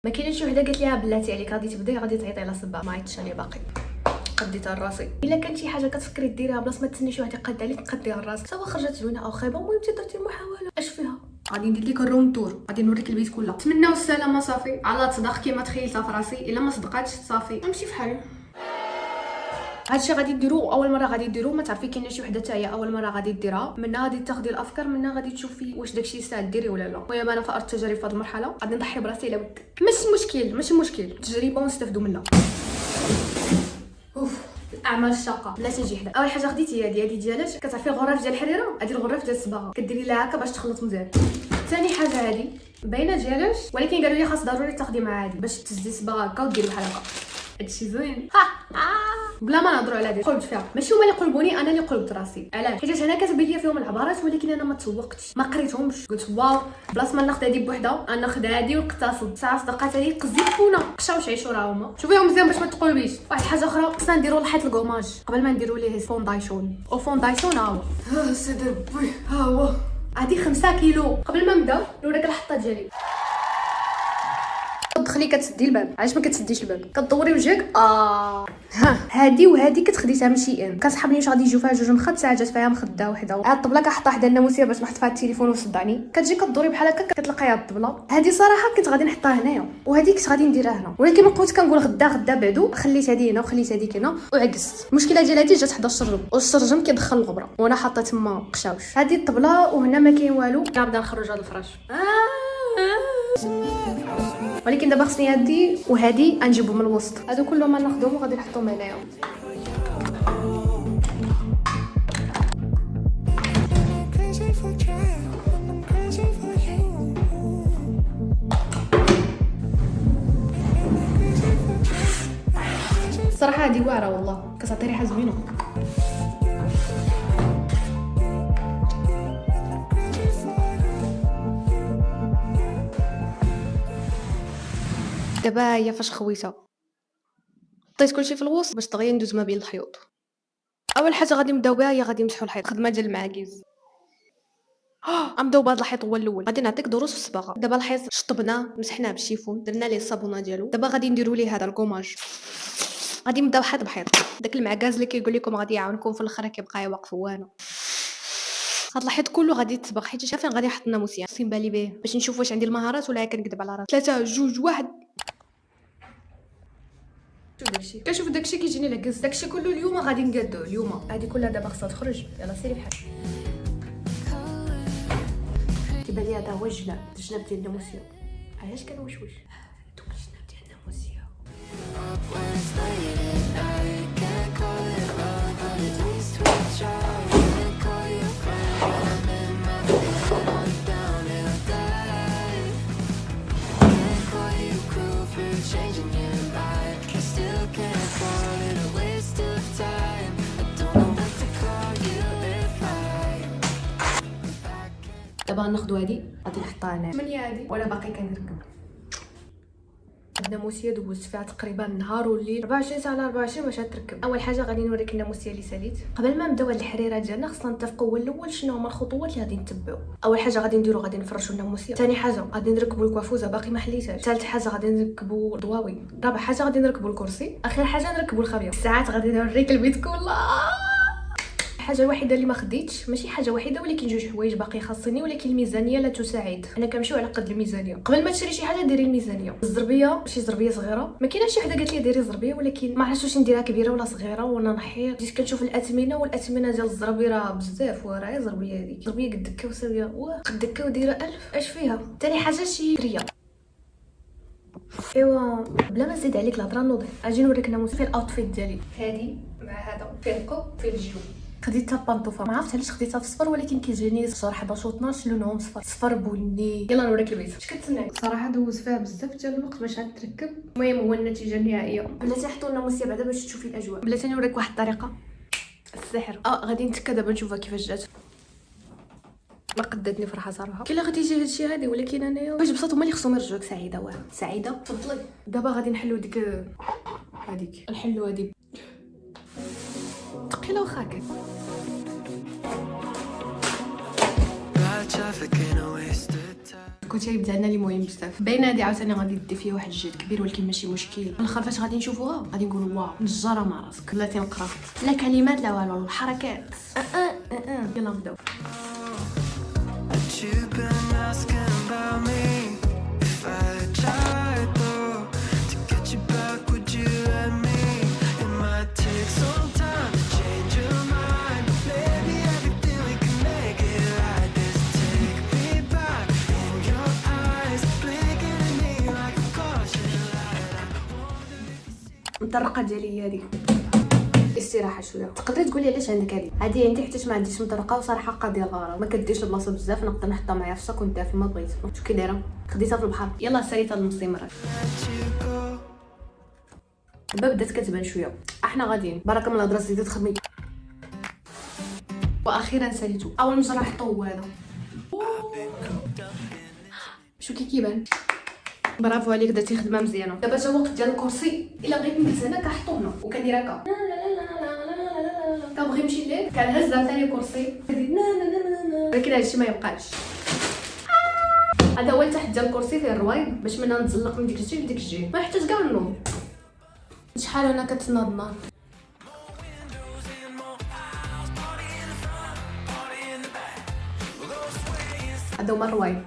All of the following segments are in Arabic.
ما كاينش شي وحده قالت ليها بلاتي عليك غادي تبداي غادي تعيطي على صبا، ما عيطتش عليا باقي، قديتها لراسي. الا كانت شي حاجه كتفكري ديريها بلاص ما تسني شي واحد يقد عليك قديها لراسك، سواء خرجت زوينه او خايبه، المهم انت درتي المحاوله. اش فيها؟ غادي ندير لك الروم تور، غادي نوريك البيت كله. نتمناو السلامه صافي، على تصدق كما تخيلتها في راسي، الا ما صدقاتش صافي نمشي فحال. هادشي غادي ديرو اول مره، غادي ديرو ما تعرفي كاينه شي وحده حتى هي اول مره غادي ديرها، منها غادي تاخدي الافكار، منها غادي تشوفي واش داكشي ساهل ديري ولا لا. المهم انا فارت التجارب في هذه المرحله، غادي نضحي براسي الا ودك، ماشي مشكل تجربه ونستافدوا منها. اوف الاعمال الشاقه لا تجي حدا. اول حاجه خديتي هذه ديالاش، كتعرفي الغراف ديال الحريره، هذه الغراف ديال الصباغه كديري لها هكا باش تخلط مزيان. ثاني حاجه هذه باينه ديالاش، ولكن قالوا لي خاص ضروري تاخدي مع هذه باش تزدي صباغه هكا وديري بحال هكا. هادشي زوين بلا ما نهضروا على هذه قلبت فيها، ماشي هما اللي قلبوني، انا اللي قلبت راسي. علاش؟ حيت هنا كتبين لي فيهم العبارات ولكن انا ما تسوقتش، ما قريتهمش، قلت واو بلاص ما ناخذ هذه بوحده ناخذ هذه ونقتصد. ساعه صدقات هذه قزيفونا قشاو عيشوا راه هما. شوفيهم مزيان باش ما تقولبيش. واحد الحاجه اخرى، خصنا نديروا الحيط الكوماج قبل ما نديروا ليه فوندايشون او فوندايشون. ها هو سيدي ربي، ها هو هذه 5 كيلو. قبل ما نبداو نوريك الحطه ديالي. تدخلي كتسدي الباب، علاش ما كتسديش الباب؟ كدوري وجهك ها هادي وهادي كتخديتها من شي ان كصحابني واش غادي يجيو فيها جوج مخد، ساعه جات فيها مخده وحده. هاد الطبله كنحطها حدا الناموسيه باش نحط فيها التليفون وصدعني، كتجي كدوري بحال هكا كتلقاي هاد الطبله. هادي صراحه كنت غادي نحطها هنايا وهادي كنت غادي نديرها هنا، ولكن ما بقيت كنقول غدا بعدو، خليت هادي هنا وخليت هاديك هنا وعكست. المشكله ديال هادي جات حدا الشرجم والشرجم كيدخل الغبره وانا حاطه تما قشاوش. هادي الطبله وهنا ما كاين والو، كنبدا نخرج هاد الفراش. ولكن دابا خصني هادي وهادي نجيبهم من الوسط، هادو كلهم ناخذهم وغادي نحطهم هنايا. الصراحه هادي واعره والله، كتعطي ريحه زوينه. دابا هي فاش خويتها، حطيت كلشي في الوسط باش دغيا ندوز ما بين الحيوط. اول حاجه غادي نبداو بها هي غادي نمسحوا الحيط، خدمه ديال المعاكيز. غنبداو بهذا الحيط هو الاول، غادي نعطيك دروس في الصباغه. دابا الحيط شطبناه مسحناه بالشيفون، درنا ليه الصابونه ديالو. دابا غادي نديروا ليه هذا الكوماج، غادي نبداو حيط بحيط. داك المعكاز اللي كيقول لكم غادي يعاونكم في الاخر كيبقى واقف هو انا. هاد الحيط كله غادي يتصبغ، حيت شافين غادي نحط الناموسيه خصني بالي به باش نشوف واش عندي المهارات ولا كنكذب على راسي. 3 2 1. شوف داكشي كنشوف داكشي كيجيني العكس، داكشي كله اليوم غادي نقادو اليوم. هادي كلها دابا خصها تخرج، يلا سيري بحال. كيبان لي هذا هو الجناب ديال الناموسيه. علاش كنوشوش؟ دوك الجناب ديال الناموسيه. دابا ناخذوا هذه غادي نحطها هنا. من هذه وانا باقي كنركب. الناموسيه دوزت فيها تقريبا نهار والليل 24 ساعه على 24 باش تركب. اول حاجه غادي نوريك الناموسيه اللي ساليت. قبل ما نبداو هاد الحريره ديالنا خصنا نتفقوا هو الاول شنو هما الخطوات اللي غادي نتبعوا. اول حاجه غادي نديرو غادي نفرشوا الناموسيه. ثاني حاجه غادي نركبوا الكوافوزه باقي ما حليتهاش. ثالث حاجه غادي نركبوا الضواوي. رابع حاجه غادي نركبوا الكرسي. اخر حاجه نركبوا الخبيه. الساعات غادي نوريك البيت كله. الحاجه الوحيده اللي ما خديتش، ماشي حاجه وحيده ولكن جوج حوايج باقي خاصني، ولكن الميزانيه لا تساعد. انا كنمشيو على قد الميزانيه. قبل ما تشري شي حاجه ديري الميزانيه. الزربيه شي زربيه صغيره، ما كايناش شي حدا قالت لي ديري زربيه، ولكن ما عرفتش واش نديرها كبيره ولا صغيره وانا نحير. بديت كنشوف الاثمنه والاثمنه ديال الزربيه راه بزاف، وراه الزربيه هذيك زربيه قد دكه وساويه قد دكه ودايره 1000. اش فيها؟ ثاني حاجه شي ريال. ايوا بلا ما نزيد عليك الهضره نوضي اجي نوريك الناموس في الاوتفيت ديالي. هذه مع هذا فيه الكوب فيه الجيوب. خديتها بانطوفه، ما عرفت علاش خديتها في صفر، ولكن كيجيني صفر 11 و12 لونهم صفر بني. يلا نوريك البيت. اش كتسنى؟ صراحه دوز فيها بزاف ديال الوقت باش تركب. المهم هو النتيجه النهائيه. بلاتي نحطوا الناموسيه بعدا باش تشوفي الاجواء. بلاتي نوريك واحد الطريقه السحر. غادي نتكا دابا نشوفها كيفاش جات. ما قدتني فرحه صراحه. كي غادي يجي هادشي هادي، ولكن انايا باش بساط هما اللي خصهم يرجعوك سعيده. واه سعيده تفضلي. دابا غادي نحلو ديك هذيك، نحلو هذه ثقيله واخا هكا. كنت غيبدا لنا اللي مهم بزاف. باينه هادي عاوتاني غادي دي فيها واحد الجهد كبير، ولكن ماشي مشكل. الاخر فاش غادي نشوفوها غادي نقولوا واو نجاره مع راسك. لا تنقرا لا كلمات لا والو، الحركات. يلا نبداو. الطرقه ديالي هذه استراحه شويه. تقدري تقولي علاش عندك هذه عندي حيت ما عنديش مطرقه وصراحه قاضيه الغرض، ما كديرش البلاصه بزاف، نقدر نحطها معايا في الصاك وندافي ما بغيت. شوف كي دايره خديتها في البحر. يلا ساليت هاد المسمرات دابا بدات كتبان شويه. احنا غاديين بركه من الهضره زيدي تخدمي. واخيرا ساليتو. اول مره نحطو هذا. شو كيبان. برافو عليك درتي خدمه مزيانه. دابا جا الوقت ديال الكرسي. الا بغيت نهز هنا كنحطو هنا وكندير هكا. كنبغي نمشي ليه كنهز ثاني الكرسي ولكن هادشي ما يبقاش. هذا هو التحت ديال الكرسي فيه الروايض باش منها نتزلق من ديك الجهه لديك الجهه، ما يحتاج كاع النوم. شحال هنا كتناض النار. هذا هما الروايض.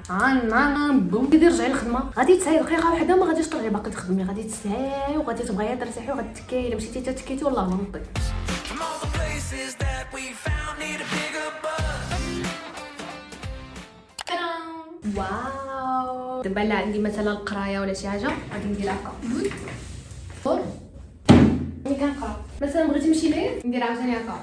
بوم كيدير رجعي للخدمه. غادي تسعي دقيقه واحده ما غاديش ترجعي باقي تخدمي، غادي تسعي وغادي تبغي ترتاحي وغادي تكاي. الا مشيتي تتكيتي والله غلطتي. واو دابا لا عندي مثلا القرايه ولا شي حاجه غادي ندير هكا فور ملي كنقرا. مثلا بغيت نمشي ليه ندير عاوتاني هكا.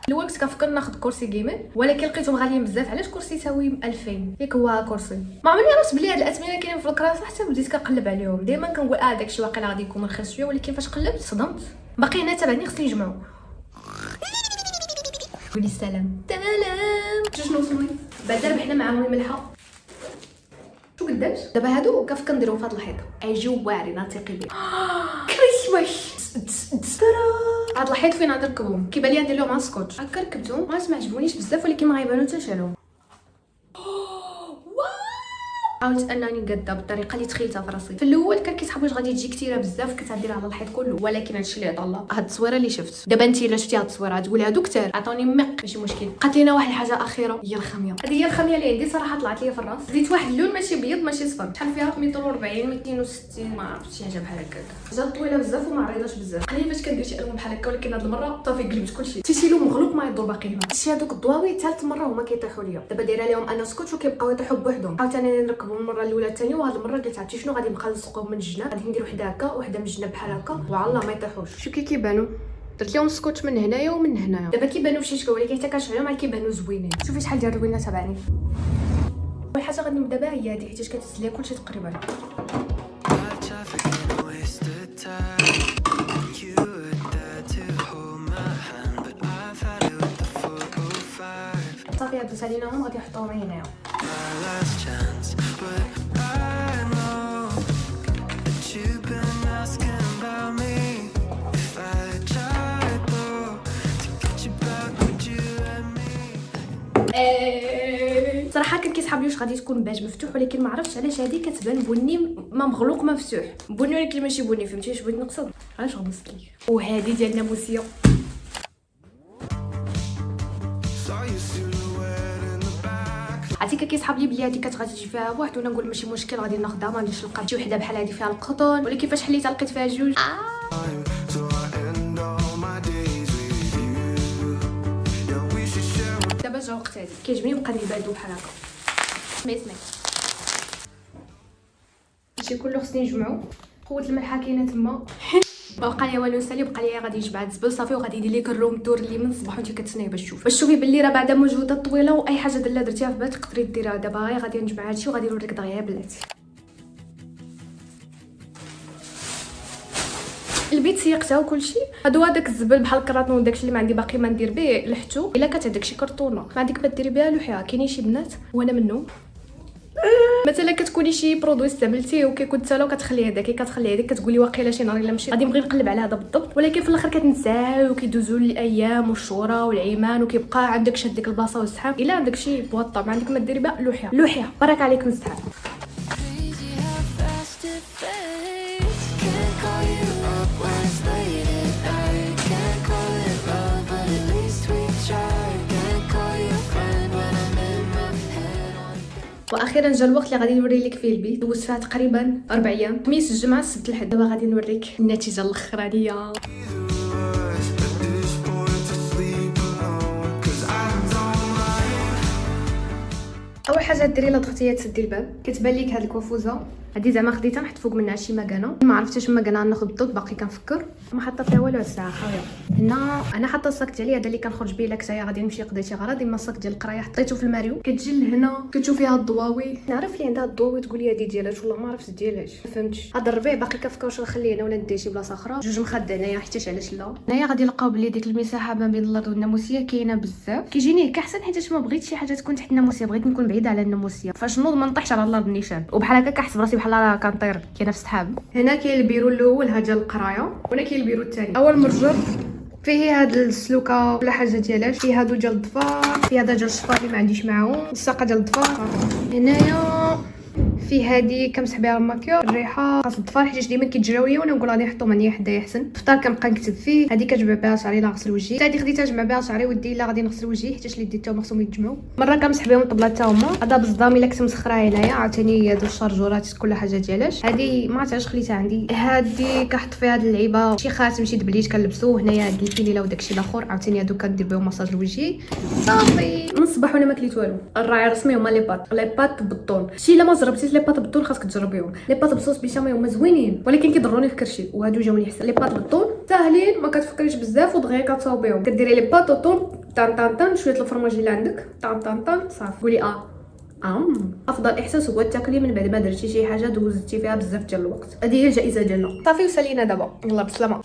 الاول كنت كنفكر ناخذ كرسي جيمر، ولكن لقيتهم غاليين بزاف. علاش كرسي يساوي 2000 ياك هو كرسي؟ ما عمرني عرفت بلي هاد الاثمنه كاينين في الكراسه حتى بديت كنقلب عليهم. دائما كنقول داكشي واقيلا غادي يكون رخيص شويه، ولكن فاش قلبت صدمت. باقي هنا تابعني خصني نجمعو. قولي السلام شنو وصلني. بعدا ربحنا معاهم الملحه. شو قداش دابا هادو كنفكر نديرهم في هاد الحيط ايجيو واعرين نثيقي بيه. كريسماس هاد الحيط فين غادي نركبهم. كيبان لي ندير لهم سكوتش هكا ركبتهم. ما عجبونيش بزاف ولكن ما غيبانو حتى شالهم. حاولت انني نقادها بالطريقه اللي تخيلتها في راسي. في الاول كان كيسحب واش غادي تجي كثيره بزاف كنت غنديرها على الحيط كله، ولكن هادشي اللي عطا الله. هاد التصويره اللي شفت دابا انت الا شفتي هاد التصويره تقولي هادو كثار عطوني مق ماشي مشكل. بقات لينا واحد الحاجه اخيره هي الخاميه. هذه هي الخاميه اللي عندي صراحه طلعت لي في الراس. زيت واحد اللون ماشي بيض ماشي صفر. شحال فيها 140 260 ما عرفتش شي حاجه بحال هكاك. جات طويله بزاف وما عريضاش بزاف. قليل فاش كندير شي الوان بحال هكا، ولكن هاد المره صافي قلبت كلشي. شي لون مغلوق ما يضر باقي هنا. شي هذوك الضواوي ثالث مره هما كيطيحوا ليا. دابا دايره لهم انا سكوتش وكيبقاو يطيحوا بوحدهم. حاولت انني نركبهم المره الاولى الثانيه، وهاد المره قلت عرفتي شنو غادي نبقى نلصقهم من الجناب. غادي ندير وحده هكا وحده من الجناب بحال هكا والله ما يطيحوش. شو كيبانوا درت لهم سكوتش من هنايا ومن هنايا. دابا كيبانوا بشي شكل ولكن حتى كنشعلهم مع كيبانوا زوينين. شوفي شحال ديال الروينه تبعني. اول حاجه غادي نبدا بها هي هذه حيت كتسلي كلشي تقريبا. صافي هادو ساليناهم غادي نحطوهم هنايا. صراحه كان كيسحب لي واش غادي تكون باج مفتوح، ولكن ما عرفتش علاش هذه كتبان بني ما مغلوق ما مفتوح. بني ولكن ماشي بني، فهمتي اش بغيت نقصد؟ علاش غمست ليك. وهذه ديال الناموسيه عرفتي كيسحب لي بلي هذه غادي تجي فيها واحد، وانا نقول ماشي مشكل غادي ناخذها ما غاديش نلقى شي وحده بحال هذه فيها القطن، ولكن فاش حليتها لقيت فيها جوج. دابا جا وقت هذه كيعجبني نبقى نبادو بحال هكا. سمعي هادشي كله خصني نجمعو. قوه الملحه كاينه تما. ما بقى ليا والو نسالي، بقى ليا غادي نجمع الزبل صافي، وغادي ندير لك الروم تور اللي من الصباح وانت كتسناي باش تشوفي باللي راه بعدا مجهودات طويله، واي حاجه دلا درتيها في بالك تقدري ديرها. دابا غير غادي نجمع هادشي وغادي نوريك دغيا بلاتي. البيت سيقتها وكلشي. هادو هذاك الزبل بحال الكراطون وداكشي اللي ما عندي باقي ما ندير به لحتو. الا كانت عندك شي كرتونه ما عندك ما ديري بها لوحيها. كاينين شي بنات وانا منهم مثلا كتكوني شي برودوي استعملتيه وكيكون حتى لو كتخلي هذاك كتقولي واقيلا شي نهار الا مشيت غادي نبغي نقلب على هذا بالضبط، ولكن في الاخر كتنساه وكيدوزوا الايام والشهور والعيمان وكيبقى عندك شاد ديك البلاصه والسحاب. الا عندك شي بواطه ما عندك ما ديري بها لوحيها برك عليك السحاب. واخيرا جا الوقت اللي غادي نوري لك فيه البيت. دوزت فيها تقريبا 4 ايام، خميس الجمعه السبت الحد. دابا غادي نوريك النتيجه الاخرانيه. اول حاجه ديري لا ضغطيه تسدي الباب. كتبان لك هاد الكوفوزه هادي زعما خديتها نحط فوق منها شي مكانه، ما عرفتش مكانه ناخذ بالضبط، باقي كنفكر. ما حاطه فيها والو الساعه خاويه. هنا انا حاطه الصاك ديالي هذا اللي كنخرج به الا كنتايا غادي نمشي قضيت شي غرض. اما الصاك ديال القرايه حطيته في الماريو. كتجي لهنا كتشوفي هاد الضواوي. نعرف لي عندها الضواوي تقولي هادي ديالها والله ما عرفت ديالهاش، ما فهمتش. هذا الربيع باقي كنفكر واش نخليه هنا ولا ندير شي بلاصه اخرى. جوج مخد هنايا حيتاش علاش لا. هنايا غادي نلقاو بلي ديك المساحه ما بين الارض والناموسيه كاينه بزاف. كيجيني هكا احسن حيت ما بغيتش شي حاجه تكون تحت الناموسيه، بغيت نكون بعيده على الناموسيه فاش نوض ما نطيحش على الارض النيشان. وبحال هكا كنحس براسي بحال راه كنطير كاينه في السحاب. هنا كاين البيرو الاول هذا ديال القرايه، وهنا كاين البيرو الثاني. اول مرجر فيه هاد السلوكه ولا حاجه ديالاش، فيه هادو ديال الضفار، فيه هذا ديال الشفار اللي ما عنديش معاهم، الساقه ديال الضفار. هنايا في هادي كنمسح بها الماكيور الريحه خاص الضفار حيت ديما كيتجراو ليا وانا نقول غادي نحطهم هنايا حدايا احسن. الفطار كنبقى نكتب فيه. هادي كتجمع بها شعري لا غسل وجهي، هادي خديتها جمع بها شعري ودي لا غادي نغسل وجهي حيت اللي ديتهم خصهم يتجمعوا. مره كنمسح بهم الطبله حتى هما. هذا بالصدام الا كنت مسخره هنايا. عاوتاني هادو الشارجورات كل حاجه ديالاش. هادي ما عرفتش خليتها عندي. هادي كنحط فيها هاد اللعيبه شي خاتم شي دبليت كنلبسو. هنايا هاد الكيليله وداكشي الاخر. عاوتاني هادو كندير بهم مساج لوجهي صافي. من الصباح وانا ما كليت والو. الراعي الرسمي هما لي بات بالطون. شي الا ما جربتيش لي بات بالطون خاصك تجربيهم. لي بات بصوص بشامي هما زوينين ولكن كيضروني في كرشي، وهادو جاوني حسن. لي بات بالطون ساهلين ما كتفكريش بزاف ودغيا كتصاوبيهم. كديري لي بات وطون طان شويه الفرماج اللي عندك طان صافي. قولي افضل احساس هو تاكلي من بعد ما درتي شي حاجه دوزتي فيها بزاف ديال الوقت. هذه هي الجائزه ديالنا صافي. وسالينا دابا يلا بالسلامه.